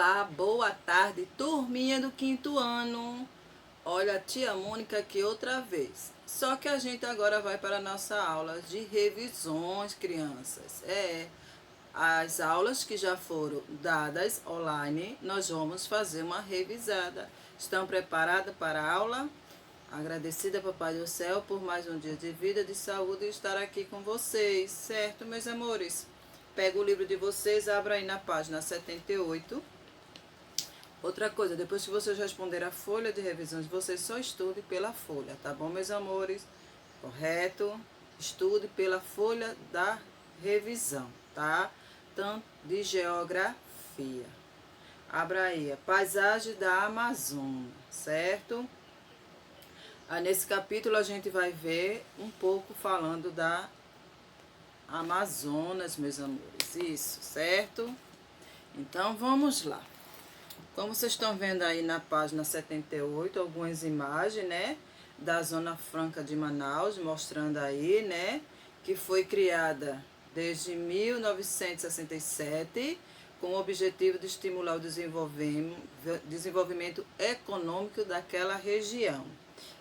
Olá, boa tarde, turminha do quinto ano. Olha, a tia Mônica aqui outra vez. Só que a gente agora vai para a nossa aula de revisões, crianças. As aulas que já foram dadas online, nós vamos fazer uma revisada. Estão preparadas para a aula? Agradecida, Papai do Céu, por mais um dia de vida, de saúde e estar aqui com vocês, certo, meus amores? Pega o livro de vocês, abra aí na página 78. Outra coisa, depois que vocês responderem a folha de revisões, vocês só estudem pela folha, tá bom, meus amores? Correto? Estude pela folha da revisão, tá? Tanto de geografia. Abra aí, a paisagem da Amazônia, certo? Nesse capítulo a gente vai ver um pouco falando da Amazonas, meus amores. Isso, certo? Então vamos lá. Como vocês estão vendo aí na página 78, algumas imagens, né? Da Zona Franca de Manaus, mostrando aí, né? Que foi criada desde 1967 com o objetivo de estimular o desenvolvimento econômico daquela região.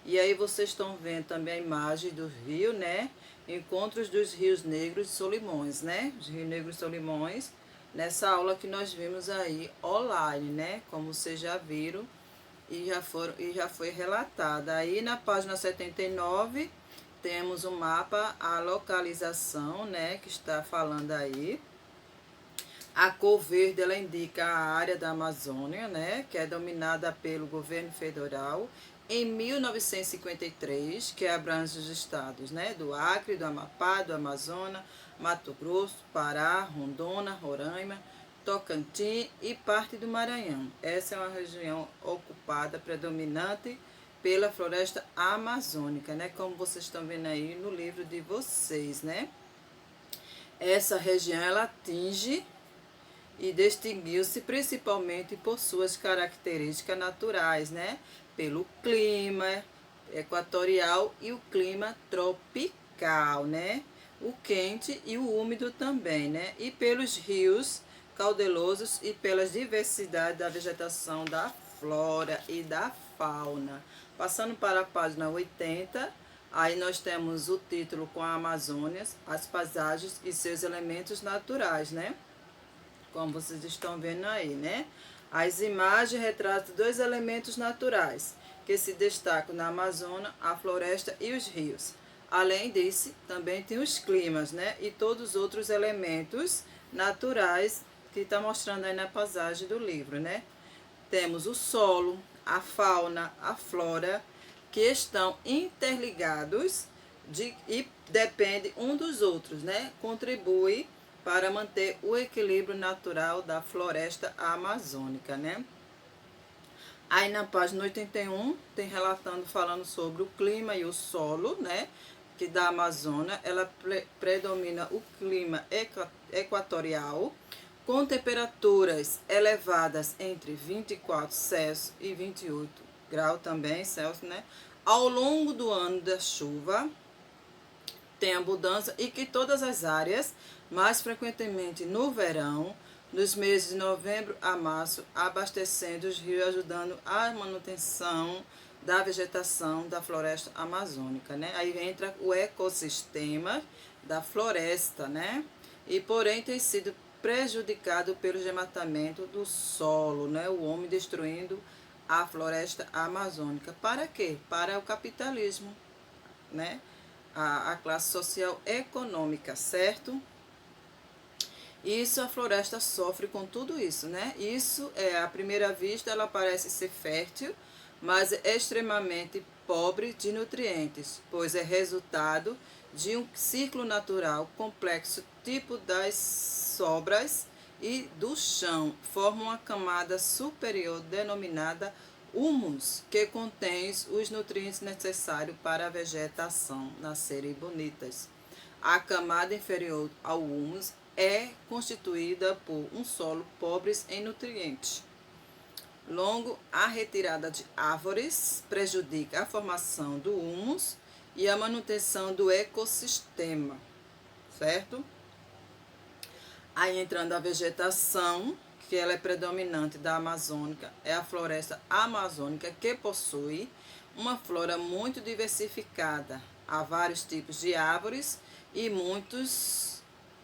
E aí vocês estão vendo também a imagem do rio, né? Encontros dos Rios Negros e Solimões, né? Os Rios Negros e Solimões, nessa aula que nós vimos aí online, né? Como vocês já viram e já foi relatada. Aí na página 79 temos o mapa, a localização, né? Que está falando aí. A cor verde, ela indica a área da Amazônia, né, que é dominada pelo governo federal em 1953, que abrange os estados, né, do Acre, do Amapá, do Amazonas, Mato Grosso, Pará, Rondônia, Roraima, Tocantins e parte do Maranhão. Essa é uma região ocupada predominante pela floresta amazônica, né, como vocês estão vendo aí no livro de vocês, né. Essa região, ela atinge e distinguiu-se principalmente por suas características naturais, né? Pelo clima equatorial e o clima tropical, né? O quente e o úmido também, né? E pelos rios caudalosos e pela diversidade da vegetação da flora e da fauna. Passando para a página 80, aí nós temos o título com a Amazônia, as paisagens e seus elementos naturais, né? Como vocês estão vendo aí, né? As imagens retratam dois elementos naturais que se destacam na Amazônia, a floresta e os rios. Além disso, também tem os climas, né? E todos os outros elementos naturais que está mostrando aí na paisagem do livro, né? Temos o solo, a fauna, a flora, que estão interligados e dependem um dos outros, né? Contribui para manter o equilíbrio natural da floresta amazônica, né? Aí na página 81 tem relatando, falando sobre o clima e o solo, né? Que da Amazônia, ela predomina o clima equatorial, com temperaturas elevadas entre 24 Celsius e 28 graus também Celsius, né? Ao longo do ano da chuva, tem abundância e que todas as áreas, mais frequentemente no verão, nos meses de novembro a março, abastecendo os rios, ajudando a manutenção da vegetação da floresta amazônica, né? Aí entra o ecossistema da floresta, né? E porém tem sido prejudicado pelo desmatamento do solo, né? O homem destruindo a floresta amazônica. Para quê? Para o capitalismo, né? A classe social econômica, certo? Isso, a floresta sofre com tudo isso, né? Isso, à primeira vista, ela parece ser fértil, mas é extremamente pobre de nutrientes, pois é resultado de um ciclo natural complexo, tipo das sobras e do chão, forma uma camada superior denominada humus, que contém os nutrientes necessários para a vegetação nascerem bonitas. A camada inferior ao humus é constituída por um solo pobre em nutrientes. Longo, a retirada de árvores prejudica a formação do humus e a manutenção do ecossistema, certo? Aí entrando a vegetação, que ela é predominante da Amazônica é a floresta amazônica, que possui uma flora muito diversificada. Há vários tipos de árvores e muitos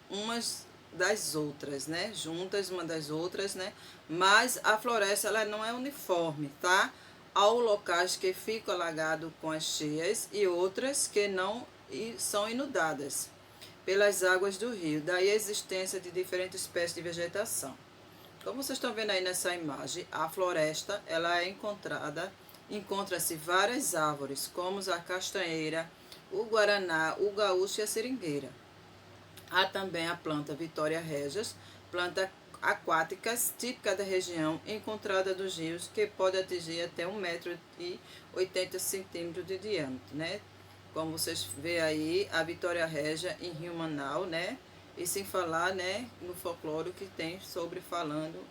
umas das outras, né? Juntas uma das outras, né? Mas a floresta ela não é uniforme, tá? Há locais que ficam alagados com as cheias e outras que não são inundadas pelas águas do rio. Daí a existência de diferentes espécies de vegetação. Como vocês estão vendo aí nessa imagem, a floresta ela é encontra-se várias árvores, como a castanheira, o guaraná, o gaúcho e a seringueira. Há também a planta Vitória regias, planta aquáticas típica da região, encontrada nos rios, que pode atingir até 1,80 m de diâmetro, né? Como vocês veem aí, a Vitória regia em Rio Manaus, né? E sem falar, né, no folclore que tem falando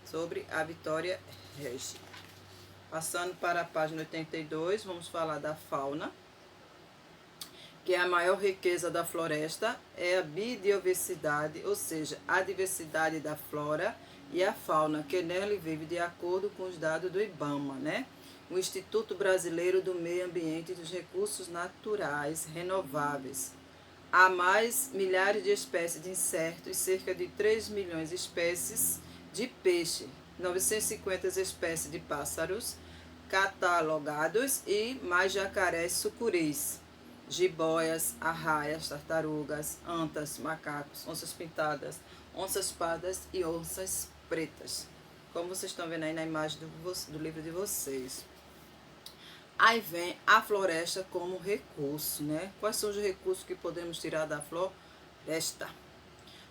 sobre a Vitória regia. Passando para a página 82, vamos falar da fauna, que é a maior riqueza da floresta, é a biodiversidade, ou seja, a diversidade da flora e a fauna que nela vive de acordo com os dados do IBAMA, né? O Instituto Brasileiro do Meio Ambiente e dos Recursos Naturais Renováveis. Há mais milhares de espécies de insetos e cerca de 3 milhões de espécies de peixe, 950 espécies de pássaros catalogados e mais jacarés, sucuris, jiboias, arraias, tartarugas, antas, macacos, onças pintadas, onças pardas e onças pretas. Como vocês estão vendo aí na imagem do livro de vocês. Aí vem a floresta como recurso, né? Quais são os recursos que podemos tirar da floresta?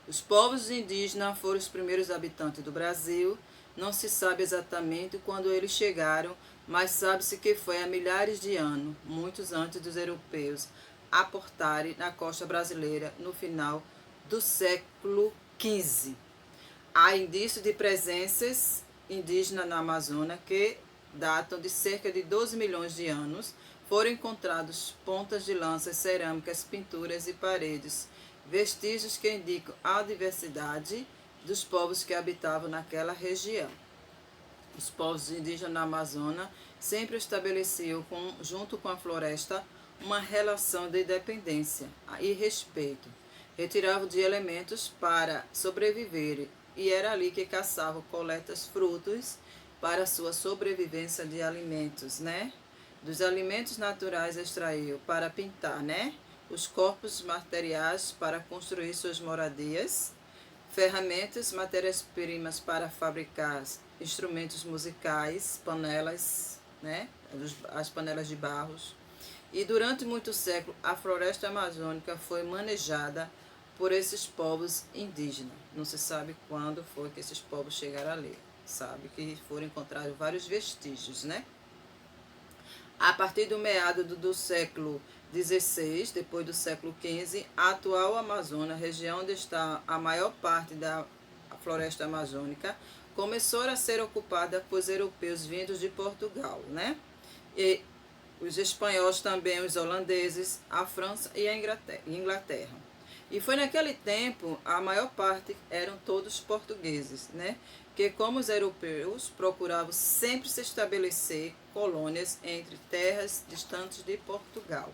Os povos indígenas foram os primeiros habitantes do Brasil. Não se sabe exatamente quando eles chegaram, mas sabe-se que foi há milhares de anos, muitos antes dos europeus aportarem na costa brasileira no final do século XV. Há indícios de presenças indígenas na Amazônia que datam de cerca de 12 milhões de anos. Foram encontrados pontas de lanças, cerâmicas, pinturas e paredes, vestígios que indicam a diversidade dos povos que habitavam naquela região. Os povos indígenas na Amazônia sempre estabeleciam, junto com a floresta, uma relação de dependência e respeito. Retiravam de elementos para sobreviver e era ali que caçavam coletas frutos para sua sobrevivência de alimentos, né? Dos alimentos naturais extraíam para pintar, né? Os corpos materiais para construir suas moradias, ferramentas, matérias-primas para fabricar instrumentos musicais, panelas, né? As panelas de barros. E durante muitos séculos, a floresta amazônica foi manejada por esses povos indígenas. Não se sabe quando foi que esses povos chegaram ali. Sabe que foram encontrados vários vestígios, né? A partir do meado do século XVI, depois do século XV, a atual Amazônia, região onde está a maior parte da floresta amazônica, começou a ser ocupada por europeus vindos de Portugal, né? E os espanhóis também, os holandeses, a França e a Inglaterra. E foi naquele tempo, a maior parte eram todos portugueses, né? Que como os europeus procuravam sempre se estabelecer colônias entre terras distantes de Portugal.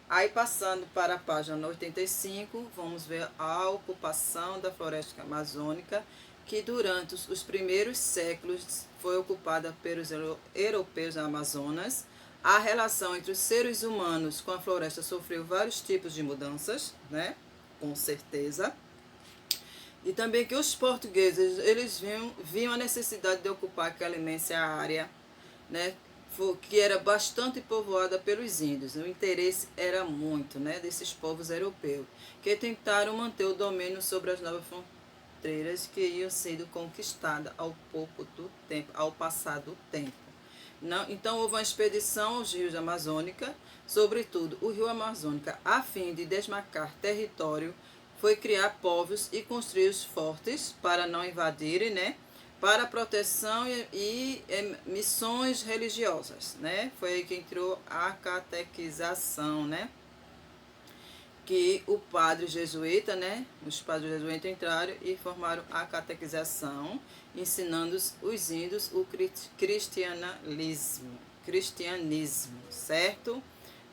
Aí passando para a página 85, vamos ver a ocupação da floresta amazônica, que durante os primeiros séculos foi ocupada pelos europeus na Amazonas. A relação entre os seres humanos com a floresta sofreu vários tipos de mudanças, né? Com certeza. E também que os portugueses, eles viam a necessidade de ocupar aquela imensa área, né, que era bastante povoada pelos índios. O interesse era muito, né, desses povos europeus, que tentaram manter o domínio sobre as novas fronteiras que iam sendo conquistadas ao passar do tempo. Então houve uma expedição aos rios amazônicos, sobretudo o rio Amazônica, a fim de desmarcar território. Foi criar povos e construir os fortes para não invadirem, né? Para proteção e missões religiosas, né? Foi aí que entrou a catequização, né? que o padre jesuíta, né? Os padres jesuítas entraram e formaram a catequização, ensinando os índios o cristianismo, certo?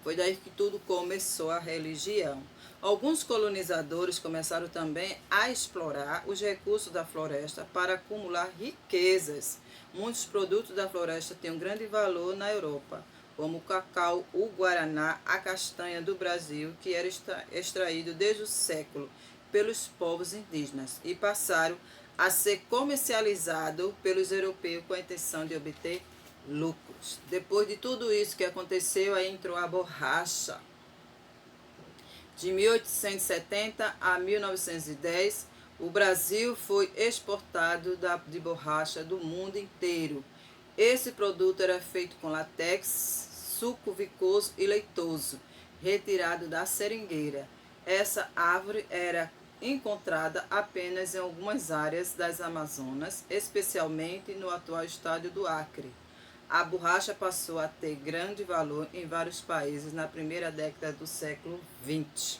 Foi daí que tudo começou, a religião. Alguns colonizadores começaram também a explorar os recursos da floresta para acumular riquezas. Muitos produtos da floresta têm um grande valor na Europa, como o cacau, o guaraná, a castanha do Brasil, que era extraído desde o século pelos povos indígenas e passaram a ser comercializado pelos europeus com a intenção de obter lucros. Depois de tudo isso que aconteceu, aí entrou a borracha. De 1870 a 1910, o Brasil foi exportado de borracha do mundo inteiro. Esse produto era feito com látex, suco viscoso e leitoso, retirado da seringueira. Essa árvore era encontrada apenas em algumas áreas das Amazonas, especialmente no atual estado do Acre. A borracha passou a ter grande valor em vários países na primeira década do século XX,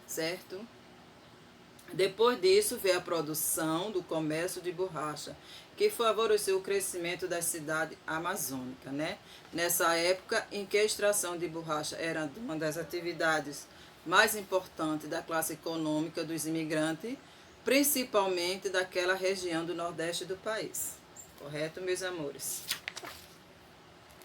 certo? Depois disso veio a produção do comércio de borracha, que favoreceu o crescimento da cidade amazônica, né? Nessa época em que a extração de borracha era uma das atividades mais importantes da classe econômica dos imigrantes, principalmente daquela região do nordeste do país. Correto, meus amores?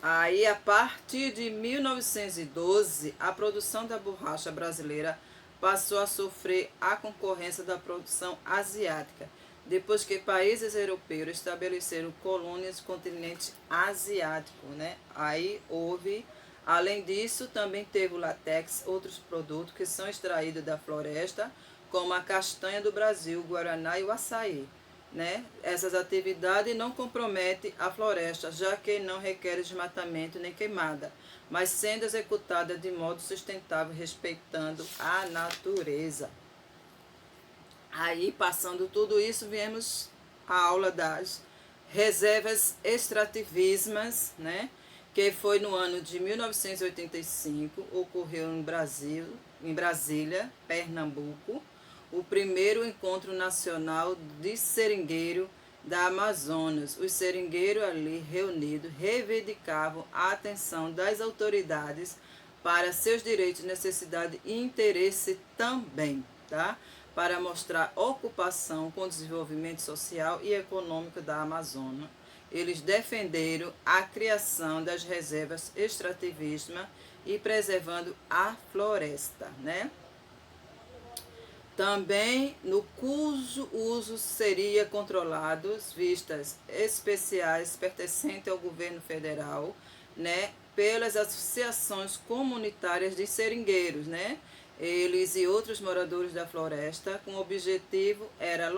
Aí, a partir de 1912, a produção da borracha brasileira passou a sofrer a concorrência da produção asiática, depois que países europeus estabeleceram colônias no continente asiático, né? Aí houve, além disso, também teve o látex, outros produtos que são extraídos da floresta, como a castanha do Brasil, o guaraná e o açaí. Né? Essas atividades não comprometem a floresta, já que não requer desmatamento nem queimada, mas sendo executada de modo sustentável, respeitando a natureza. Aí, passando tudo isso, viemos a aula das reservas extrativistas, né? Que foi no ano de 1985, ocorreu em Brasília, Pernambuco, o primeiro encontro nacional de seringueiro da Amazonas. Os seringueiros ali reunidos reivindicavam a atenção das autoridades para seus direitos, necessidade e interesse também, tá? Para mostrar ocupação com o desenvolvimento social e econômico da Amazônia. Eles defenderam a criação das reservas extrativistas e preservando a floresta, né? Também no cujo uso seria controlados vistas especiais pertencentes ao governo federal, né, pelas associações comunitárias de seringueiros, né? Eles e outros moradores da floresta, com o objetivo era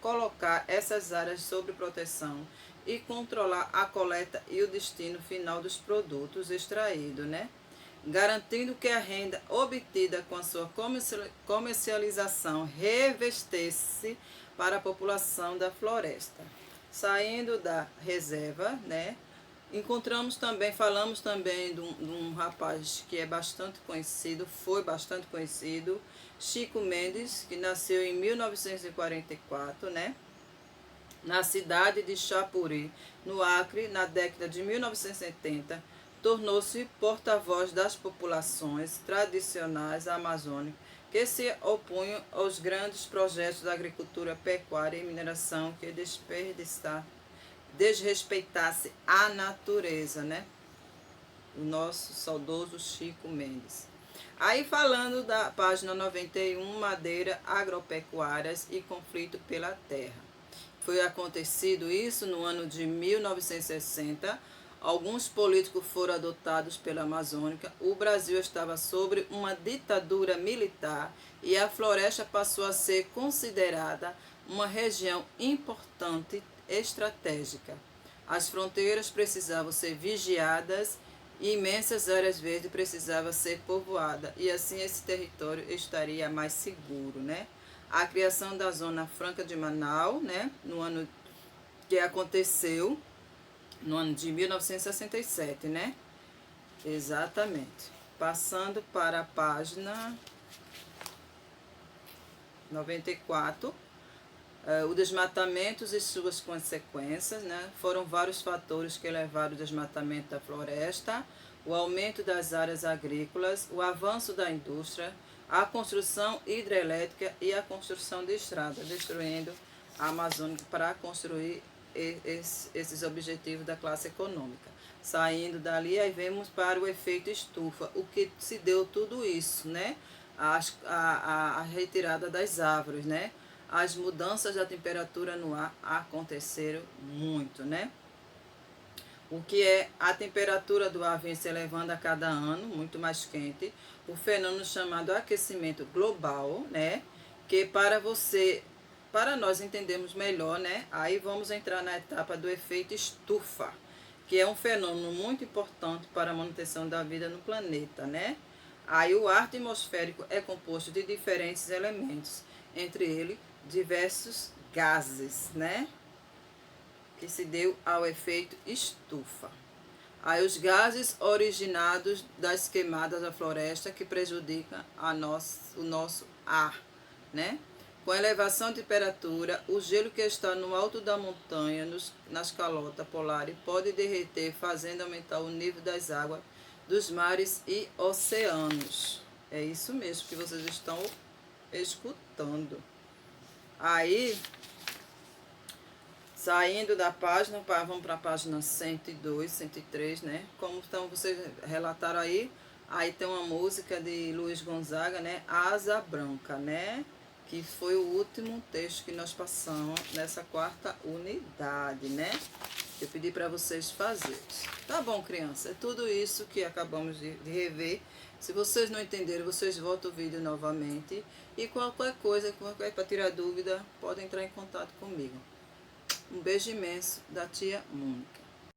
colocar essas áreas sob proteção e controlar a coleta e o destino final dos produtos extraídos, né? Garantindo que a renda obtida com a sua comercialização revestesse para a população da floresta. Saindo da reserva, né, falamos também de um rapaz que é bastante conhecido, foi bastante conhecido, Chico Mendes, que nasceu em 1944, né, na cidade de Chapuri, no Acre, na década de 1970, tornou-se porta-voz das populações tradicionais amazônicas que se opunham aos grandes projetos da agricultura, pecuária e mineração que desrespeitasse a natureza, né? O nosso saudoso Chico Mendes. Aí falando da página 91, madeira, agropecuárias e conflito pela terra. Foi acontecido isso no ano de 1960. Alguns políticos foram adotados pela Amazônica, o Brasil estava sob uma ditadura militar e a floresta passou a ser considerada uma região importante estratégica. As fronteiras precisavam ser vigiadas e imensas áreas verdes precisavam ser povoadas e assim esse território estaria mais seguro, né? A criação da Zona Franca de Manaus, né, no ano que aconteceu, no ano de 1967, né? Exatamente. Passando para a página 94. O desmatamento e suas consequências, né? Foram vários fatores que levaram ao desmatamento da floresta, o aumento das áreas agrícolas, o avanço da indústria, a construção hidrelétrica e a construção de estradas, destruindo a Amazônia para construir esses objetivos da classe econômica. Saindo dali, aí vemos para o efeito estufa, o que se deu tudo isso, né? A retirada das árvores, né? As mudanças da temperatura no ar aconteceram muito, né? O que é a temperatura do ar vem se elevando a cada ano, muito mais quente. O fenômeno chamado aquecimento global, né? Que para nós entendermos melhor, né? Aí vamos entrar na etapa do efeito estufa, que é um fenômeno muito importante para a manutenção da vida no planeta, né? Aí o ar atmosférico é composto de diferentes elementos, entre eles diversos gases, né? Que se deu ao efeito estufa. Aí os gases originados das queimadas da floresta que prejudicam o nosso ar, né? Com a elevação de temperatura, o gelo que está no alto da montanha, nas calotas polares, pode derreter, fazendo aumentar o nível das águas dos mares e oceanos. É isso mesmo que vocês estão escutando. Aí, saindo da página, vamos para a página 102, 103, né? Como então vocês relataram aí tem uma música de Luiz Gonzaga, né? Asa Branca, né? Que foi o último texto que nós passamos nessa quarta unidade, né? Eu pedi para vocês fazerem. Tá bom, criança? É tudo isso que acabamos de rever. Se vocês não entenderam, vocês voltam o vídeo novamente. E qualquer coisa, para tirar dúvida, podem entrar em contato comigo. Um beijo imenso da tia Mônica.